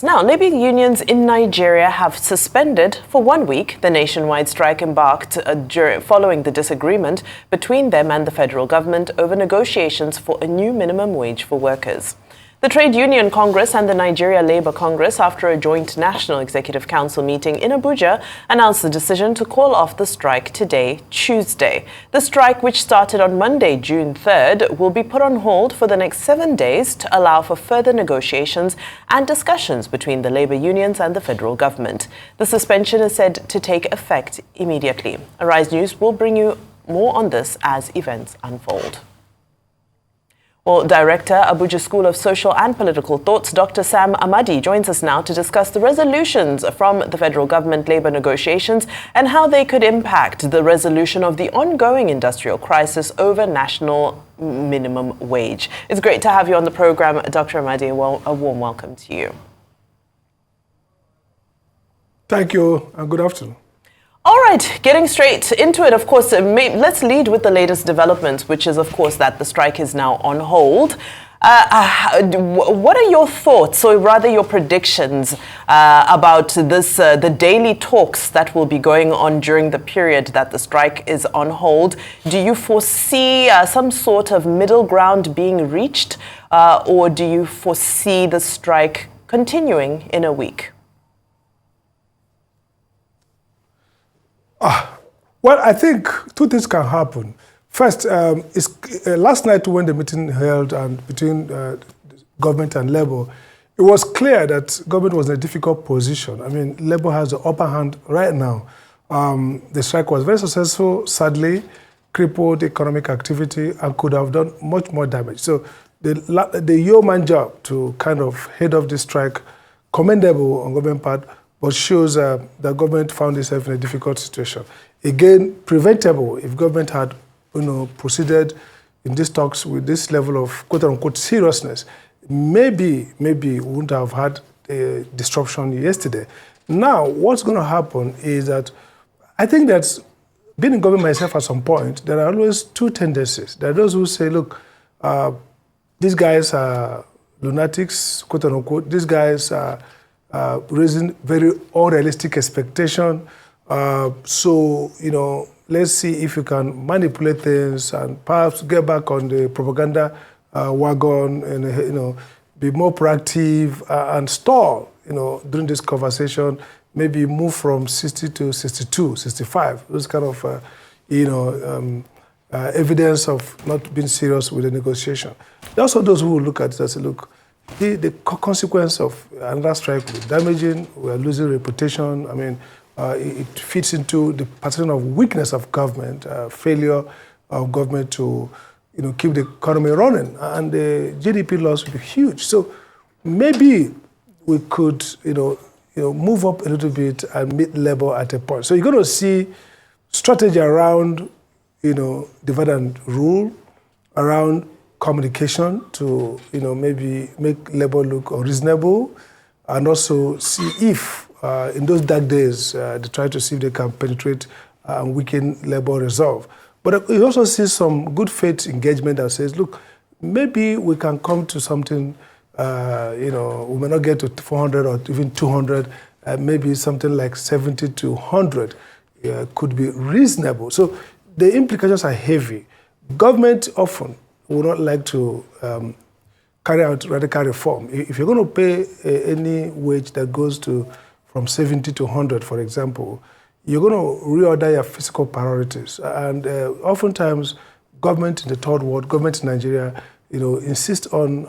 Now, labor unions in Nigeria have suspended for 1 week the nationwide strike embarked following the disagreement between them and the federal government over negotiations for a new minimum wage for workers. The Trade Union Congress and the Nigeria Labour Congress, after a joint National Executive Council meeting in Abuja, announced the decision to call off the strike today, Tuesday. The strike, which started on Monday, June 3rd, will be put on hold for the next 7 days to allow for further negotiations and discussions between the labour unions and the federal government. The suspension is said to take effect immediately. Arise News will bring you more on this as events unfold. Well, Director, Abuja School of Social and Political Thoughts, Dr. Sam Amadi, joins us now to discuss the resolutions from the federal government labour negotiations and how they could impact the resolution of the ongoing industrial crisis over national minimum wage. It's great to have you on the program, Dr. Amadi. A warm welcome to you. Thank you, and good afternoon. All right, getting straight into it, of course, let's lead with the latest developments, which is, of course, that the strike is now on hold. What are your thoughts, or rather your predictions, about this, the daily talks that will be going on during the period that the strike is on hold? Do you foresee some sort of middle ground being reached, or do you foresee the strike continuing in a week? Well, I think two things can happen. First, last night when the meeting held between government and Labour, it was clear that government was in a difficult position. I mean, Labour has the upper hand right now. The strike was very successful, sadly, crippled economic activity and could have done much more damage. So the yeoman job to kind of head off the strike, commendable on government part, but shows that government found itself in a difficult situation. Again, preventable if government had, proceeded in these talks with this level of quote-unquote seriousness. Maybe we wouldn't have had a disruption yesterday. Now, what's going to happen is that I think that being in government myself at some point, there are always two tendencies. There are those who say, look, these guys are lunatics, quote-unquote. These guys are raising very unrealistic expectation. So, let's see if you can manipulate things and perhaps get back on the propaganda wagon and, be more proactive and stall, during this conversation, maybe move from 60 to 62, 65. Those kind of, evidence of not being serious with the negotiation. There are also those who will look at it and say, look, the consequence of another strike will be damaging. We are losing reputation. I mean, it fits into the pattern of weakness of government, failure of government to, keep the economy running, and the GDP loss will be huge. So maybe we could, move up a little bit and meet Labour at a point. So you're going to see strategy around, divide and rule, around communication to, maybe make Labour look unreasonable, and also see if, in those dark days, they try to see if they can penetrate and weaken Labour resolve. But you also see some good faith engagement that says, look, maybe we can come to something, we may not get to 400 or even 200, maybe something like 70 to 100 could be reasonable. So the implications are heavy. Government often would not like to carry out radical reform. If you're going to pay any wage that goes from 70 to 100, for example, you're going to reorder your fiscal priorities. And oftentimes, government in the third world, government in Nigeria, insist on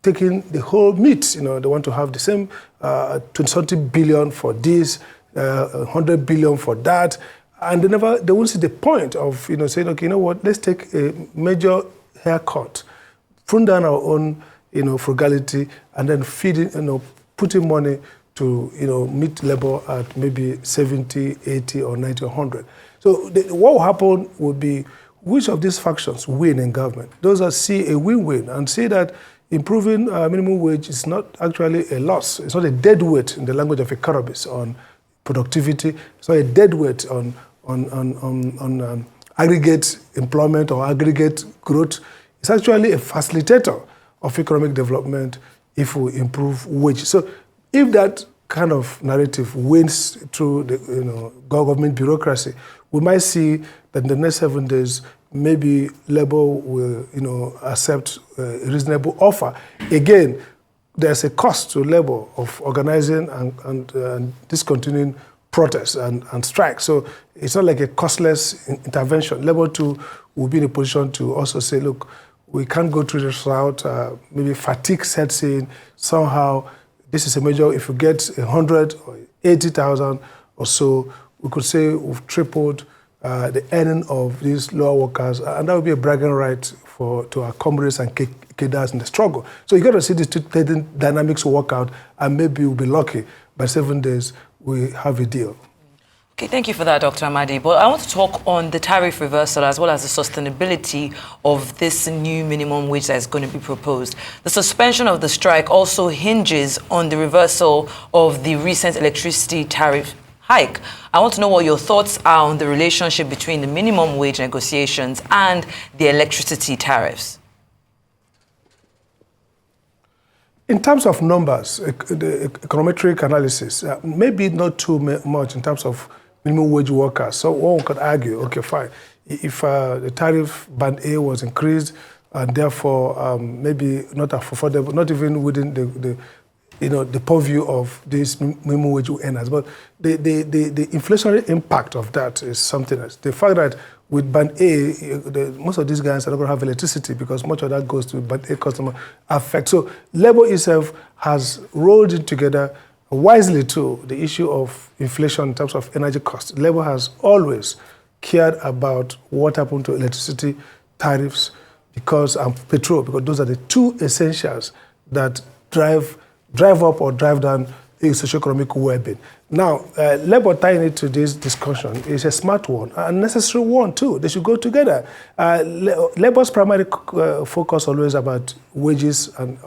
taking the whole meat. They want to have the same 20 billion for this, 100 billion for that. And they won't see the point of, saying, okay, let's take a major haircut, prune down our own, frugality, and then feeding, putting money to, meet Labour at maybe 70, 80, or 90, or 100. So what will happen would be which of these factions win in government. Those that see a win-win and see that improving minimum wage is not actually a loss. It's not a deadweight in the language of economists on productivity. It's not a deadweight on aggregate employment or aggregate growth. It's actually a facilitator of economic development if we improve wages. So if that kind of narrative wins through the government bureaucracy, we might see that in the next 7 days, maybe Labour will accept a reasonable offer. Again, there's a cost to Labour of organizing and discontinuing protests and strikes. So it's not like a costless intervention. Labour too will be in a position to also say, look, we can't go through this route. Maybe fatigue sets in. Somehow, this is a major. If you get 100 or 80,000 or so, we could say we've tripled the earning of these lower workers, and that would be a bragging right to our comrades and cadres in the struggle. So you got to see these two dynamics work out, and maybe we'll be lucky. By 7 days, we have a deal. Okay, thank you for that, Dr. Amadi. But I want to talk on the tariff reversal as well as the sustainability of this new minimum wage that is going to be proposed. The suspension of the strike also hinges on the reversal of the recent electricity tariff hike. I want to know what your thoughts are on the relationship between the minimum wage negotiations and the electricity tariffs. In terms of numbers, the econometric analysis, maybe not too much in terms of minimum wage workers. So one could argue, okay, fine, if the tariff band A was increased and therefore maybe not affordable, not even within the purview of these minimum wage earners, but the inflationary impact of that is something else. The fact that with band A, most of these guys are not going to have electricity because much of that goes to band A customer affect. So Labour itself has rolled it together wisely too, the issue of inflation in terms of energy costs. Labour has always cared about what happened to electricity tariffs and petrol, because those are the two essentials that drive up or drive down a socioeconomic well-being. Now, Labour tying it to this discussion is a smart one, a necessary one too. They should go together. Labour's primary focus always about wages and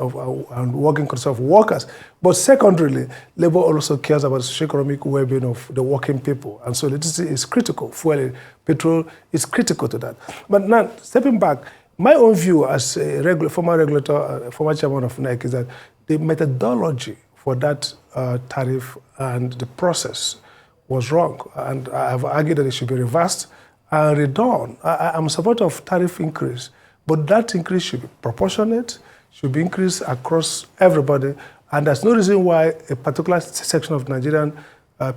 working conditions of workers. But secondarily, Labour also cares about socioeconomic well-being of the working people. And so electricity is critical. Fuel, petrol is critical to that. But now, stepping back, my own view as a former regulator, former chairman of NEC is that the methodology for that tariff and the process was wrong. And I have argued that it should be reversed and redone. I'm a supporter of tariff increase, but that increase should be proportionate, should be increased across everybody, and there's no reason why a particular section of Nigerian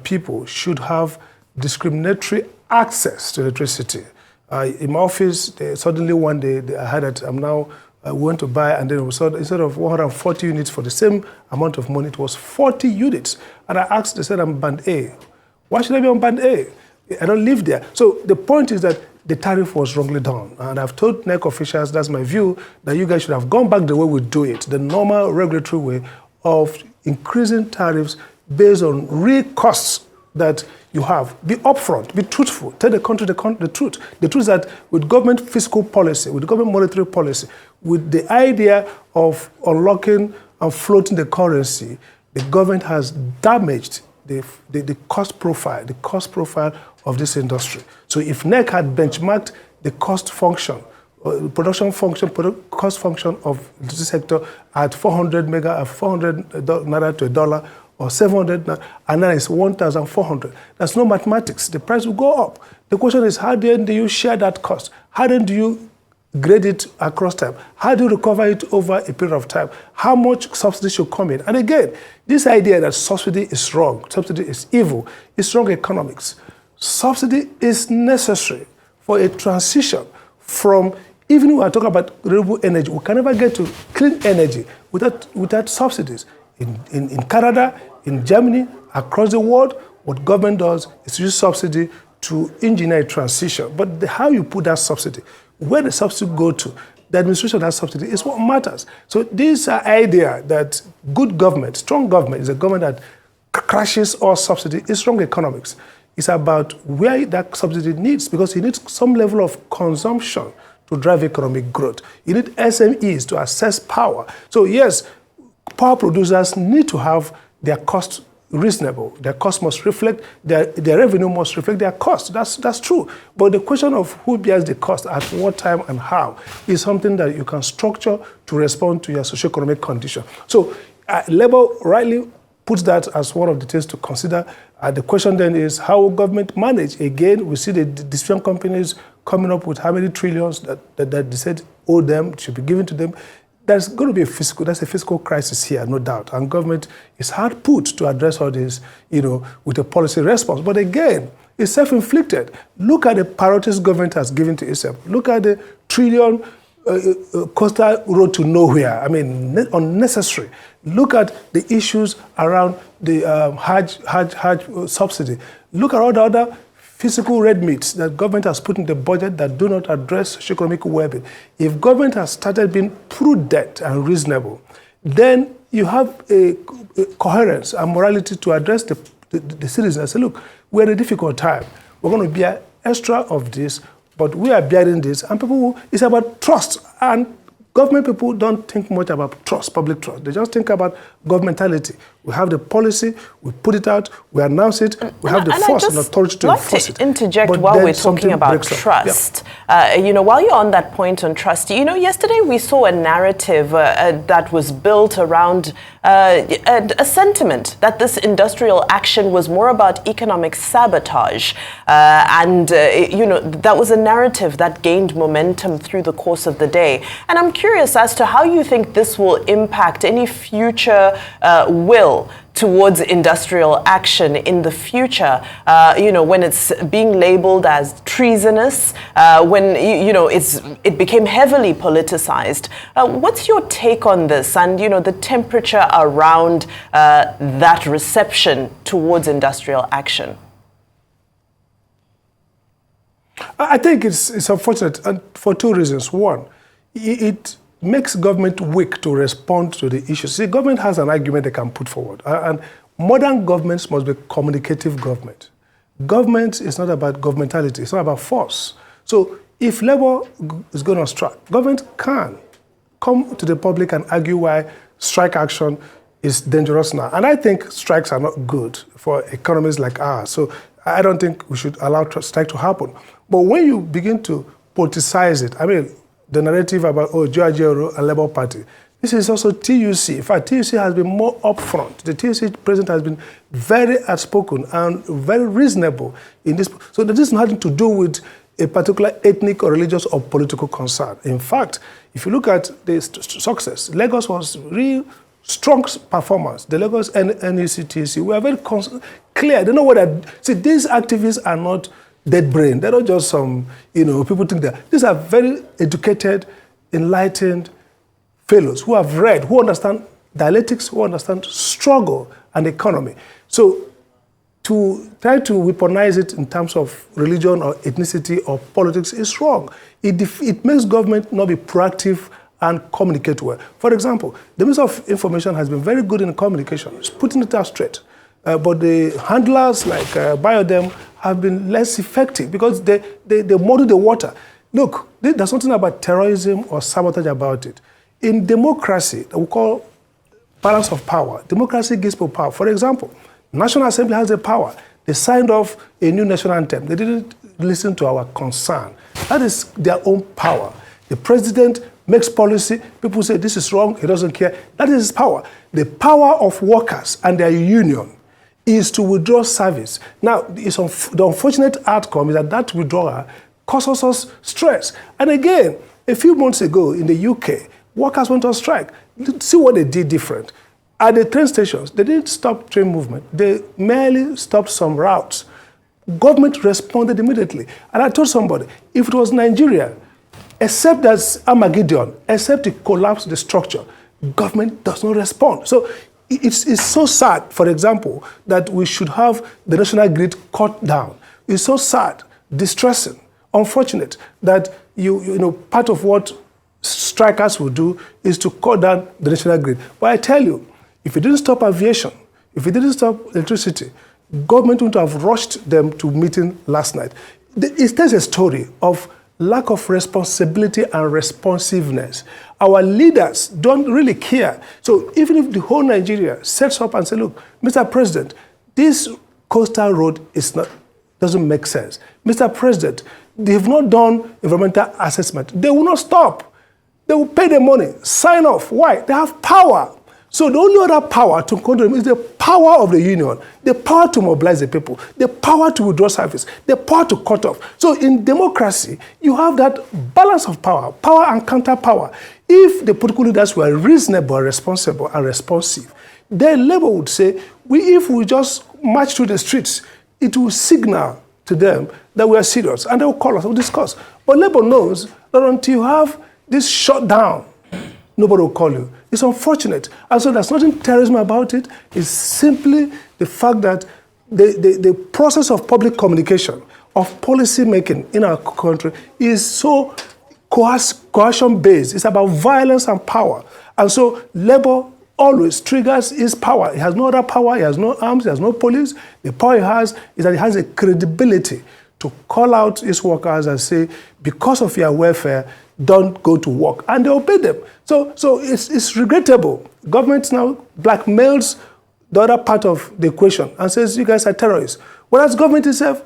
people should have discriminatory access to electricity. In my office, suddenly one day I heard that I'm now we went to buy, and then we saw instead of 140 units for the same amount of money, it was 40 units. And I asked, they said, I'm band A. Why should I be on band A? I don't live there. So the point is that the tariff was wrongly done. And I've told NEC officials, that's my view, that you guys should have gone back the way we do it, the normal regulatory way of increasing tariffs based on real costs that you have. Be upfront, be truthful, tell the country the truth. The truth is that with government fiscal policy, with government monetary policy, with the idea of unlocking and floating the currency, the government has damaged the cost profile of this industry. So if NEC had benchmarked the cost function, cost function of this sector at 400 naira to $1, or 700, and then it's 1,400. That's no mathematics. The price will go up. The question is, how then do you share that cost? How then do you grade it across time? How do you recover it over a period of time? How much subsidy should come in? And again, this idea that subsidy is wrong, subsidy is evil, is wrong economics. Subsidy is necessary for a transition from, even when we are talking about renewable energy, we can never get to clean energy without subsidies. In Canada, in Germany, across the world, what government does is use subsidy to engineer a transition. But how you put that subsidy, where the subsidy go to, the administration of that subsidy is what matters. So this idea that good government, strong government, is a government that crashes all subsidy is wrong economics. It's about where that subsidy needs, because you need some level of consumption to drive economic growth. You need SMEs to assess power. So yes, power producers need to have their cost reasonable. Their cost must reflect, their revenue must reflect their cost. That's true. But the question of who bears the cost, at what time and how, is something that you can structure to respond to your socioeconomic condition. So Labour rightly put that as one of the things to consider. The question then is, how will government manage? Again, we see the distribution companies coming up with how many trillions that they said owe them, should be given to them. There's going to be a fiscal crisis here, no doubt. And government is hard put to address all this, with a policy response. But again, it's self-inflicted. Look at the priorities government has given to itself. Look at the trillion coastal road to nowhere. I mean, unnecessary. Look at the issues around the Hajj subsidy. Look at all the other physical red meats that government has put in the budget that do not address socioeconomic well-being. If government has started being prudent and reasonable, then you have a coherence and morality to address the citizens and say, look, we're in a difficult time. We're going to bear extra of this, but we are bearing this. And it's about trust. And government people don't think much about trust, public trust. They just think about governmentality. We have the policy, we put it out, we announce it, we have the force and authority to enforce it. To interject while we're talking about trust. Yeah. While you're on that point on trust, yesterday we saw a narrative that was built around a sentiment that this industrial action was more about economic sabotage. That was a narrative that gained momentum through the course of the day. And I'm curious as to how you think this will impact any future will towards industrial action in the future, when it's being labeled as treasonous, when, it became heavily politicized. What's your take on this and, the temperature around that reception towards industrial action? I think it's unfortunate, and for two reasons. One, it makes government weak to respond to the issues. See, government has an argument they can put forward. And modern governments must be communicative government. Government is not about governmentality. It's not about force. So if labor is going on strike, government can come to the public and argue why strike action is dangerous now. And I think strikes are not good for economies like ours. So I don't think we should allow strike to happen. But when you begin to politicize it, I mean, the narrative about, Joajero and Labour Party, this is also TUC. In fact, TUC has been more upfront. The TUC president has been very outspoken and very reasonable in this. So this is nothing to do with a particular ethnic or religious or political concern. In fact, if you look at the success, Lagos was really strong performance. The Lagos NUC, TUC were very clear. They know what see, these activists are not dead brain. They're not just some, people think that. These are very educated, enlightened fellows who have read, who understand dialectics, who understand struggle and economy. So to try to weaponize it in terms of religion or ethnicity or politics is wrong. It makes government not be proactive and communicate well. For example, the Minister of Information has been very good in communication. It's putting it out straight. But the handlers like Biodem have been less effective because they muddy the water. Look, there's something about terrorism or sabotage about it. In democracy, that we call balance of power, democracy gives people power. For example, National Assembly has the power. They signed off a new national anthem. They didn't listen to our concern. That is their own power. The president makes policy. People say this is wrong. He doesn't care. That is his power. The power of workers and their union is to withdraw service. Now, the unfortunate outcome is that withdrawal causes us stress. And again, a few months ago in the UK, workers went on strike. See what they did different. At the train stations, they didn't stop train movement. They merely stopped some routes. Government responded immediately. And I told somebody, if it was Nigeria, except that's Armageddon, except to collapse the structure, government does not respond. So it's so sad, for example, that we should have the national grid cut down. It's so sad, distressing, unfortunate that part of what strikers will do is to cut down the national grid. But I tell you, if you didn't stop aviation, if you didn't stop electricity, government wouldn't have rushed them to meeting last night. It tells a story of lack of responsibility and responsiveness. Our leaders don't really care. So even if the whole Nigeria sets up and says, look, Mr. President, this coastal road doesn't make sense. Mr. President, they've not done environmental assessment. They will not stop. They will pay the money, sign off. Why? They have power. So the only other power to control them is the power of the union, the power to mobilize the people, the power to withdraw service, the power to cut off. So in democracy, you have that balance of power, power and counter-power. If the political leaders were reasonable, responsible, and responsive, then Labour would say, if we just march through the streets, it will signal to them that we are serious, and they will call us, we'll discuss. But Labour knows that until you have this shutdown, nobody will call you. It's unfortunate. And so there's nothing terrorism about it. It's simply the fact that the process of public communication, of policy making in our country is so coercion-based. It's about violence and power. And so Labour always triggers his power. He has no other power. He has no arms. He has no police. The power he has is that he has a credibility to call out his workers and say, because of your welfare, don't go to work. And they obey them. So it's regrettable. Government now blackmails the other part of the equation and says, you guys are terrorists. Whereas government itself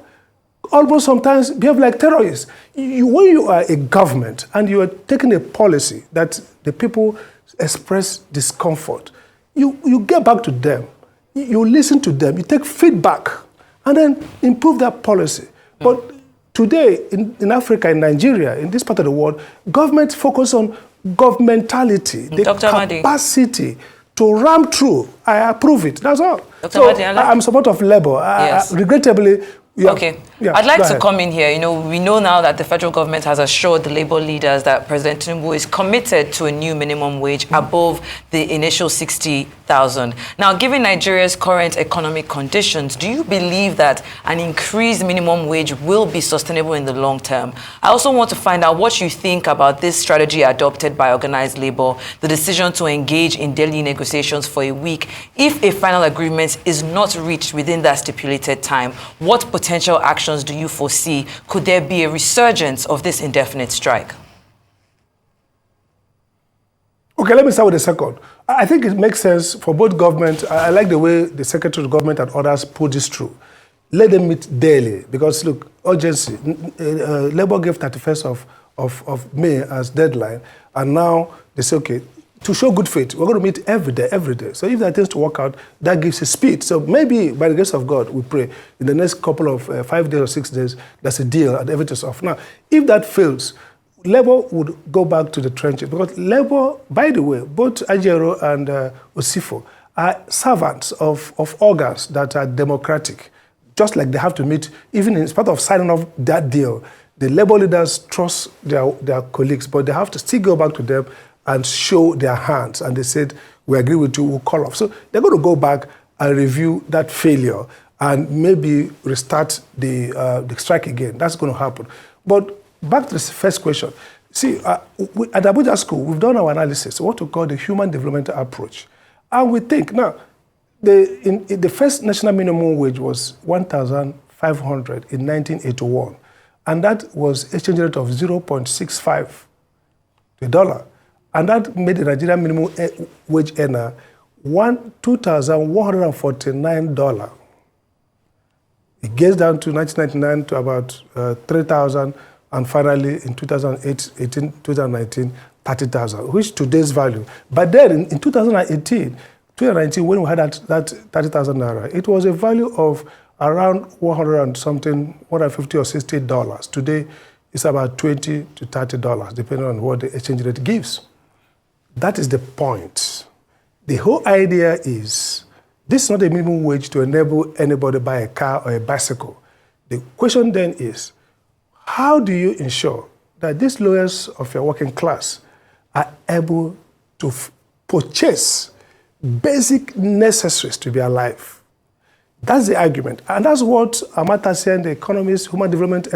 almost sometimes behave like terrorists. When you are a government and you are taking a policy that the people express discomfort, you get back to them. You listen to them. You take feedback and then improve that policy. But today, in Africa, in Nigeria, in this part of the world, government focus on governmentality, the capacity to ram through. I approve it. That's all. So I'm support of Labour. Yes. Regrettably, Okay. I'd like to come in here. We know now that the federal government has assured the Labour leaders that President Tinubu is committed to a new minimum wage above the initial 60,000. Now, given Nigeria's current economic conditions, do you believe that an increased minimum wage will be sustainable in the long term? I also want to find out what you think about this strategy adopted by organized Labour, the decision to engage in daily negotiations for a week if a final agreement is not reached within that stipulated time. What potential actions do you foresee? Could there be a resurgence of this indefinite strike? Okay, let me start with the second. I think it makes sense for both government. I like the way the Secretary of Government and others put this through. Let them meet daily because, look, urgency. Labour gave 31st of May as deadline, and now they say, okay, to show good faith, we're going to meet every day. So if that tends to work out, that gives a speed. So maybe, by the grace of God, we pray, in the next couple of 5 days or 6 days, there's a deal and everything's off. Now, if that fails, Labour would go back to the trenches. Because Labour, by the way, both Ajero and Osifo are servants of organs that are democratic. Just like they have to meet, even in spite of signing off that deal, the Labour leaders trust their colleagues, but they have to still go back to them and show their hands. And they said, we agree with you, we'll call off. So they're going to go back and review that failure and maybe restart the strike again. That's going to happen. But back to the first question. See, at Abuja School, we've done our analysis, what we call the human development approach. And we think, now, the first national minimum wage was 1,500 in 1981. And that was exchange rate of 0.65 to the dollar. And that made the Nigerian minimum wage earner $2,149. It gets down to 1999 to about 3,000, and finally in 2019, 30,000, which today's value. But then in 2019, when we had that 30,000 naira, it was a value of around 100 and something, $150 or $60. Today, it's about $20 to $30, depending on what the exchange rate gives. That is the point. The whole idea is, this is not a minimum wage to enable anybody to buy a car or a bicycle. The question then is, how do you ensure that these lawyers of your working class are able to purchase basic necessaries to be alive? That's the argument. And that's what Amadi, the economist, human development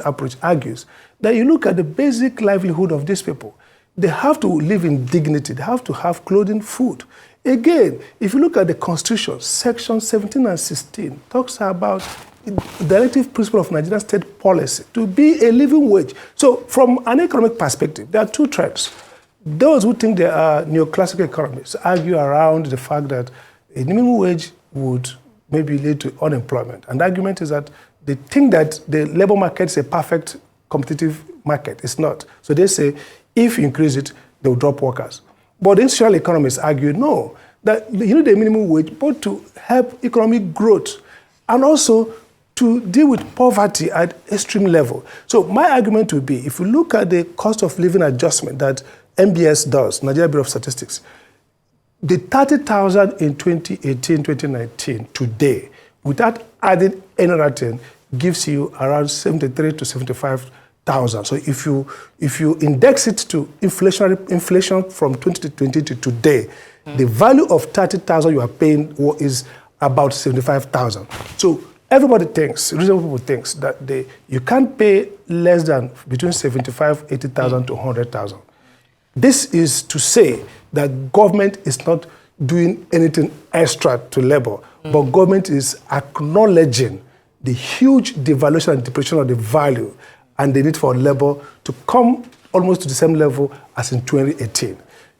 approach argues. That you look at the basic livelihood of these people. They have to live in dignity. They have to have clothing, food. Again, if you look at the Constitution, Section 17 and 16 talks about the directive principle of Nigerian state policy to be a living wage. So from an economic perspective, there are two trends. Those who think they are neoclassical economists argue around the fact that a minimum wage would maybe lead to unemployment. And the argument is that they think that the labor market is a perfect competitive market. It's not. So they say, if you increase it, they will drop workers. But the institutional economists argue, no, that you need a minimum wage both to help economic growth and also to deal with poverty at extreme level. So my argument would be, if you look at the cost of living adjustment that NBS does, Nigeria Bureau of Statistics, the 30,000 in 2018, 2019 today, without adding any other thing, gives you around 73 to 75,000. So if you index it to inflation from 2020 to today, the value of 30,000 you are paying is about 75,000. So everybody thinks, reasonable people thinks that you can't pay less than between 75, 80,000 to 100,000. This is to say that government is not doing anything extra to labor, but government is acknowledging the huge devaluation and depreciation of the value and the need for labor to come almost to the same level as in 2018.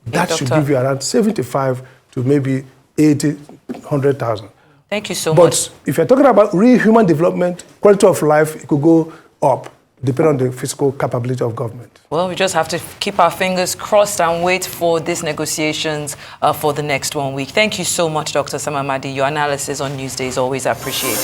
That should give you around 75 to maybe 80, 100,000. Thank you so much. But if you're talking about real human development, quality of life, it could go up, depending on the fiscal capability of government. Well, we just have to keep our fingers crossed and wait for these negotiations for the next 1 week. Thank you so much, Dr. Sam Amadi. Your analysis on Newsday is always appreciated.